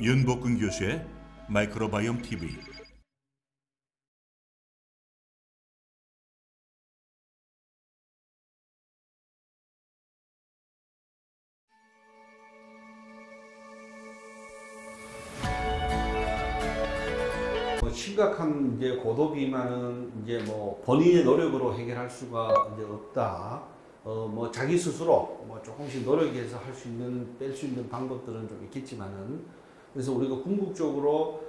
윤복근 교수의 마이크로바이옴 TV. 심각한 이제 고도 비만은 이제 뭐 본인의 노력으로 해결할 수가 이제 없다. 뭐 자기 스스로 뭐 조금씩 노력해서 할 수 있는 뺄 수 있는 방법들은 좀 있겠지만은, 그래서 우리가 궁극적으로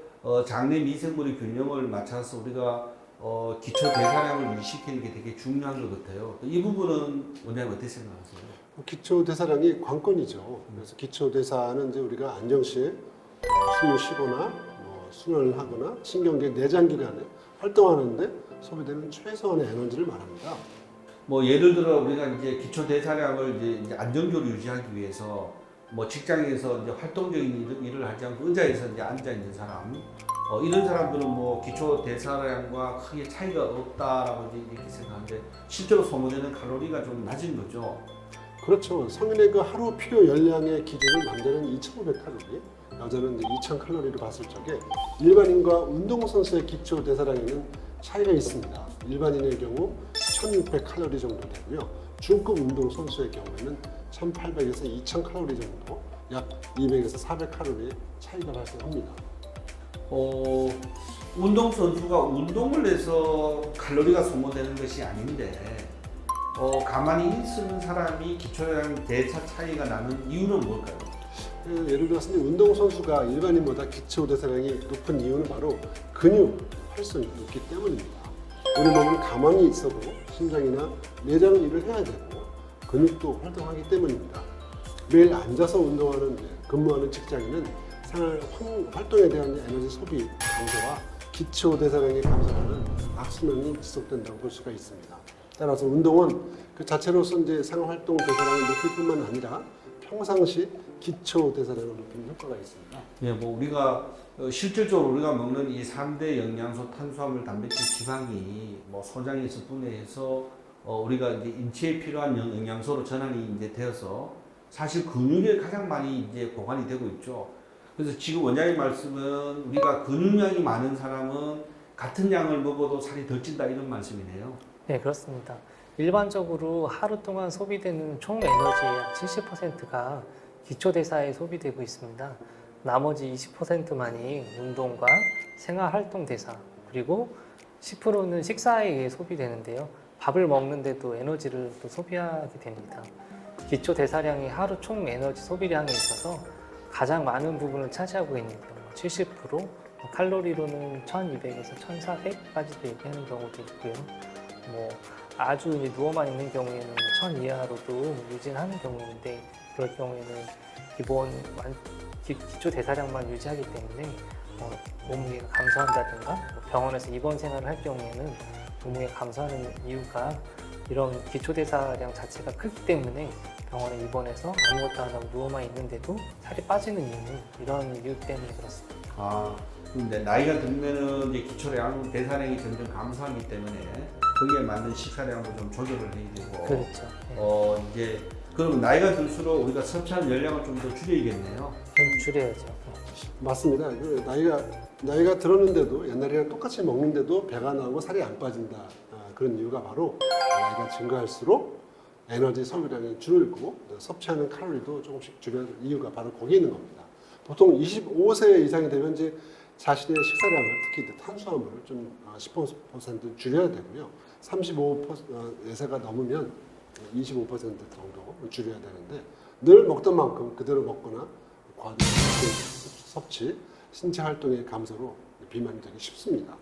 장내 미생물의 균형을 맞춰서 우리가 기초 대사량을 유지시키는 게 되게 중요한 것 같아요. 이 부분은 원장님 어떻게 생각하세요? 기초 대사량이 관건이죠. 그래서 기초 대사는 이제 우리가 안정시에 숨을 쉬거나 순환을 하거나 신경계 내장 기관에 활동하는데 소비되는 최소한의 에너지를 말합니다. 뭐 예를 들어 우리가 이제 기초 대사량을 이제 안정적으로 유지하기 위해서 뭐 직장에서 이제 활동적인 일을 하지 않고 의자에서 이제 앉아 있는 사람, 이런 사람들은 뭐 기초 대사량과 크게 차이가 없다라고 이렇게 생각하는데, 실제로 소모되는 칼로리가 좀 낮은 거죠. 그렇죠. 성인의 그 하루 필요 열량의 기준은 남자는 2,500칼로리, 여자는 이제 2,000칼로리를 봤을 적에 일반인과 운동선수의 기초 대사량에는 차이가 있습니다. 일반인의 경우 1,600칼로리 정도 되고요. 중급 운동선수의 경우에는 1,800에서 2,000칼로리 정도, 약 200에서 400칼로리의 차이가 발생합니다. 운동선수가 운동을 해서 칼로리가 소모되는 것이 아닌데, 가만히 있는 사람이 기초량 대사 차이가 나는 이유는 뭘까요? 예를 들어서 운동선수가 일반인보다 기초 대사량이 높은 이유는 바로 근육 활성이 있기 때문입니다. 우리 몸은 가만히 있어도 심장이나 내장 일을 해야 되고 근육도 활동하기 때문입니다. 매일 앉아서 운동하는 근무하는 직장인은 생활 활동에 대한 에너지 소비 감소와 기초 대사량의 감소라는 악순환이 지속된다고 볼 수가 있습니다. 따라서 운동은 그 자체로서 이제 생활 활동 대사량을 높일 뿐만 아니라 평상시 기초 대사량을 높이는 효과가 있습니다. 예, 뭐 우리가 실질적으로 우리가 먹는 이 3대 영양소 탄수화물, 단백질, 지방이 뭐 소장에서 분해해서 우리가 이제 인체에 필요한 영양소로 전환이 이제 되어서 사실 근육에 가장 많이 이제 보관이 되고 있죠. 그래서 지금 원장님 말씀은 우리가 근육량이 많은 사람은 같은 양을 먹어도 살이 덜 찐다, 이런 말씀이네요. 네, 그렇습니다. 일반적으로 하루 동안 소비되는 총 에너지의 약 70%가 기초대사에 소비되고 있습니다. 나머지 20%만이 운동과 생활활동대사, 그리고 10%는 식사에 의해 소비되는데요. 밥을 먹는데도 에너지를 또 소비하게 됩니다. 기초대사량이 하루 총 에너지 소비량에 있어서 가장 많은 부분을 차지하고 있는데요. 70%, 칼로리로는 1200에서 1400까지도 얘기하는 경우도 있고요. 뭐 아주 누워만 있는 경우에는 1000 이하로도 유지하는 경우인데, 그럴 경우에는 기본 기초 대사량만 유지하기 때문에 몸무게가 감소한다든가, 병원에서 입원 생활을 할 경우에는 몸무게가 감소하는 이유가 이런 기초 대사량 자체가 크기 때문에 병원에 입원해서 아무것도 안 하고 누워만 있는데도 살이 빠지는 이유는 이런 이유 때문에 그렇습니다. 근데 나이가 들면은 이제 기초량 대사량이 점점 감소하기 때문에 거기에 맞는 식사량도 좀 조절을 해야 되고. 그렇죠. 네. 이제 그러면 나이가 들수록 우리가 섭취하는 열량을 좀 더 줄여야겠네요. 좀 줄여야죠. 맞습니다. 나이가 들었는데도 옛날이랑 똑같이 먹는데도 배가 나오고 살이 안 빠진다. 그런 이유가 바로 나이가 증가할수록 에너지 소비량이 줄고 섭취하는 칼로리도 조금씩 줄여야 될 이유가 바로 거기 있는 겁니다. 보통 25세 이상이 되면 이제 자신의 식사량을, 특히 탄수화물을 좀 10% 줄여야 되고요. 35세가 넘으면 25% 정도 줄여야 되는데, 늘 먹던 만큼 그대로 먹거나 과다 섭취, 신체 활동의 감소로 비만이 되기 쉽습니다.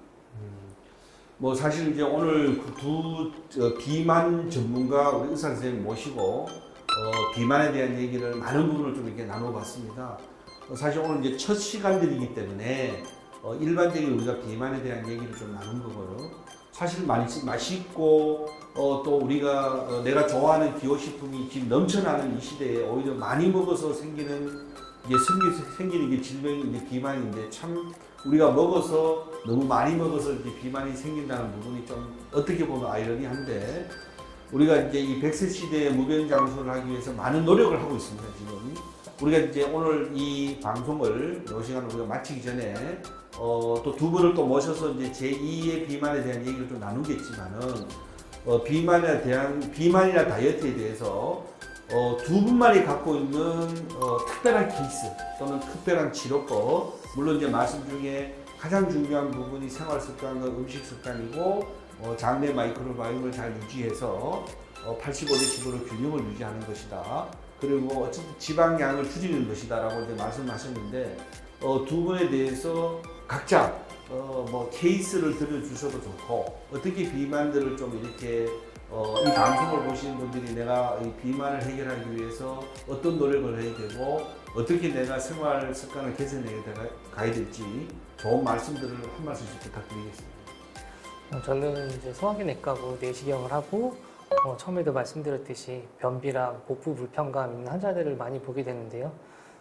뭐 사실 이제 오늘 두 비만 전문가 우리 의사 선생님 모시고 비만에 대한 얘기를 많은 부분을 좀 이렇게 나눠봤습니다. 사실 오늘 이제 첫 시간들이기 때문에 일반적인 우리가 비만에 대한 얘기를 좀 나눈 거고요. 사실 맛있고 또 우리가 내가 좋아하는 기호식품이 지금 넘쳐나는 이 시대에 오히려 많이 먹어서 생기는 이게 질병이 이제 비만인데, 참 우리가 먹어서 너무 많이 먹어서 이제 비만이 생긴다는 부분이 좀 어떻게 보면 아이러니한데, 우리가 이제 이 100세 시대의 무병장수를 하기 위해서 많은 노력을 하고 있습니다. 지금 우리가 이제 오늘 이 방송을 이 시간을 우리가 마치기 전에 또 두 분을 또 모셔서 이제 제2의 비만에 대한 얘기를 좀 나누겠지만은 비만이나 다이어트에 대해서 두 분만이 갖고 있는 특별한 케이스 또는 특별한 치료법, 물론 이제 말씀 중에 가장 중요한 부분이 생활 습관과 음식 습관이고 장내 마이크로바이옴을 잘 유지해서 85대15로 균형을 유지하는 것이다. 그리고 어쨌든 지방량을 줄이는 것이다라고 이제 말씀하셨는데 두 분에 대해서 각자 뭐 케이스를 들려주셔도 좋고 어떻게 비만들을 좀 이렇게 이 방송을 보시는 분들이 내가 이 비만을 해결하기 위해서 어떤 노력을 해야 되고 어떻게 내가 생활 습관을 개선해 가야 될지 좋은 말씀들을 한 말씀씩 부탁드리겠습니다. 저는 이제 소화기내과고 내시경을 하고 처음에도 말씀드렸듯이 변비랑 복부 불편감 있는 환자들을 많이 보게 되는데요.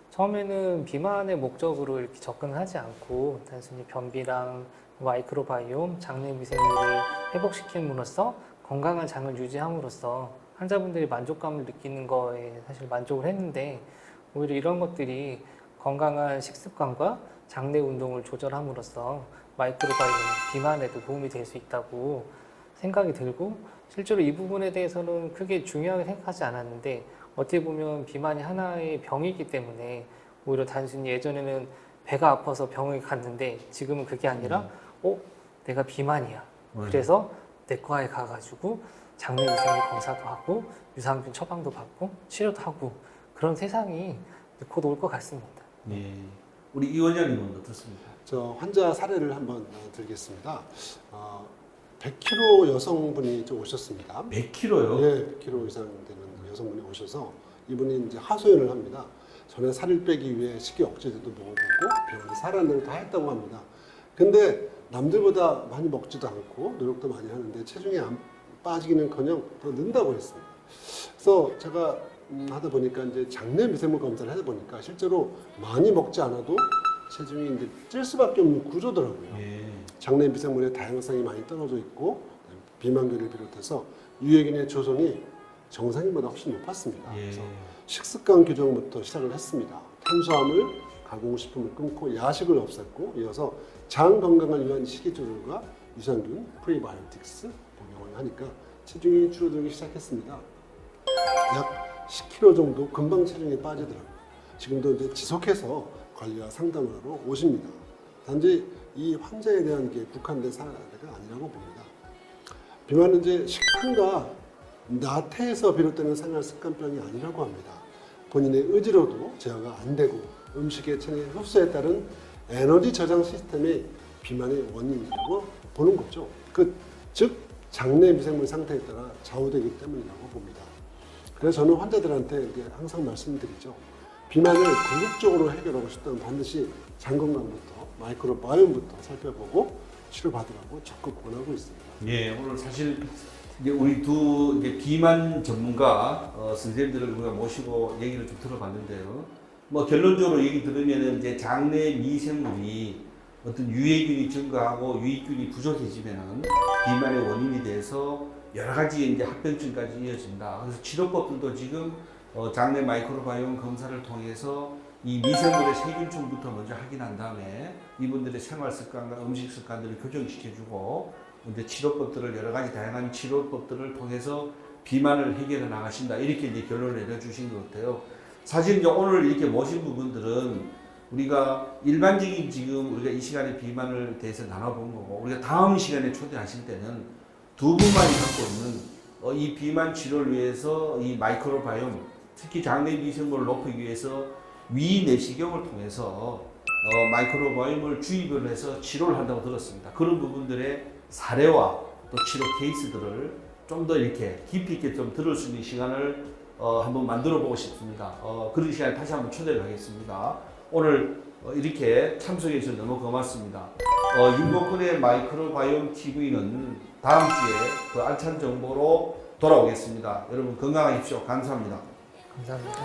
처음에는 비만의 목적으로 이렇게 접근하지 않고 단순히 변비랑 마이크로바이옴, 장내 미생물을 회복시킴으로써 건강한 장을 유지함으로써 환자분들이 만족감을 느끼는 거에 사실 만족을 했는데 오히려 이런 것들이 건강한 식습관과 장내 운동을 조절함으로써 마이크로바이옴, 비만에도 도움이 될 수 있다고 생각이 들고 실제로 이 부분에 대해서는 크게 중요하게 생각하지 않았는데 어떻게 보면 비만이 하나의 병이기 때문에 오히려 단순히 예전에는 배가 아파서 병원에 갔는데 지금은 그게 아니라 내가 비만이야. 그래서 내과에 가가지고 장내 미생물 검사도 하고 유산균 처방도 받고 치료도 하고 그런 세상이 곧 올 것 같습니다. 네. 우리 이 원장님은 어떻습니까? 저 환자 사례를 한번 들겠습니다. 100kg 여성분이 좀 오셨습니다. 100kg요? 예, 100kg 이상 되는 여성분이 오셔서 이분이 이제 하소연을 합니다. 전에 살을 빼기 위해 식이 억제제도 먹어보고 병원에 살아내고 다 했다고 합니다. 근데 남들보다 많이 먹지도 않고 노력도 많이 하는데 체중이 안 빠지기는커녕 더 는다고 했습니다. 그래서 제가 하다 보니까 이제 장내 미생물 검사를 하다 보니까 실제로 많이 먹지 않아도 체중이 이제 찔 수밖에 없는 구조더라고요. 예. 장내 미생물의 다양성이 많이 떨어져 있고 비만균을 비롯해서 유해균의 조성이 정상인보다 훨씬 높았습니다. 예. 그래서 식습관 교정부터 시작을 했습니다. 탄수화물, 가공식품을 끊고 야식을 없앴고 이어서 장 건강을 위한 식이 조절과 유산균, 프리바이오틱스 복용을 하니까 체중이 줄어들기 시작했습니다. 약 10kg 정도 금방 체중이 빠지더라고요. 지금도 이제 지속해서 관리와 상담을 하러 오십니다. 단지 이 환자에 대한 게 국한된 사례가 아니라고 봅니다. 비만은 이제 식탐과 나태에서 비롯되는 생활 습관병이 아니라고 합니다. 본인의 의지로도 제어가 안 되고 음식의 체내 흡수에 따른 에너지 저장 시스템이 비만의 원인이라고 보는 거죠. 즉 장내 미생물 상태에 따라 좌우되기 때문이라고 봅니다. 그래서 저는 환자들한테 항상 말씀드리죠. 비만을 궁극적으로 해결하고 싶다면 반드시 장 건강부터 마이크로바이옴부터 살펴보고 치료받으라고 적극 권하고 있습니다. 예, 오늘 사실 이제 우리 두 이제 비만 전문가 선생님들을 우리가 모시고 얘기를 좀 들어봤는데요. 뭐 결론적으로 얘기 들으면은 이제 장내 미생물이 어떤 유해균이 증가하고 유익균이 부족해지면은 비만의 원인이 돼서 여러 가지 이제 합병증까지 이어진다. 그래서 치료법들도 지금 장내 마이크로바이옴 검사를 통해서 이 미생물의 세균층부터 먼저 확인한 다음에 이분들의 생활 습관과 음식 습관들을 교정시켜주고 이제 치료법들을 여러 가지 다양한 치료법들을 통해서 비만을 해결해 나가신다. 이렇게 이제 결론을 내려주신 것 같아요. 사실 이제 오늘 이렇게 모신 부분들은 우리가 일반적인 지금 우리가 이 시간에 비만을 대해서 나눠본 거고 우리가 다음 시간에 초대하실 때는 두 분만이 갖고 있는 이 비만 치료를 위해서 이 마이크로바이옴 특히 장내 미생물을 높이기 위해서 위 내시경을 통해서 마이크로바이옴을 주입을 해서 치료를 한다고 들었습니다. 그런 부분들의 사례와 또 치료 케이스들을 좀 더 이렇게 깊이 있게 좀 들을 수 있는 시간을 한번 만들어 보고 싶습니다. 그런 시간에 다시 한번 초대를 하겠습니다. 오늘 이렇게 참석해 주셔서 너무 고맙습니다. 윤복근의 마이크로바이옴 TV는 다음 주에 더 알찬 정보로 돌아오겠습니다. 여러분 건강하십시오. 감사합니다. 감사합니다.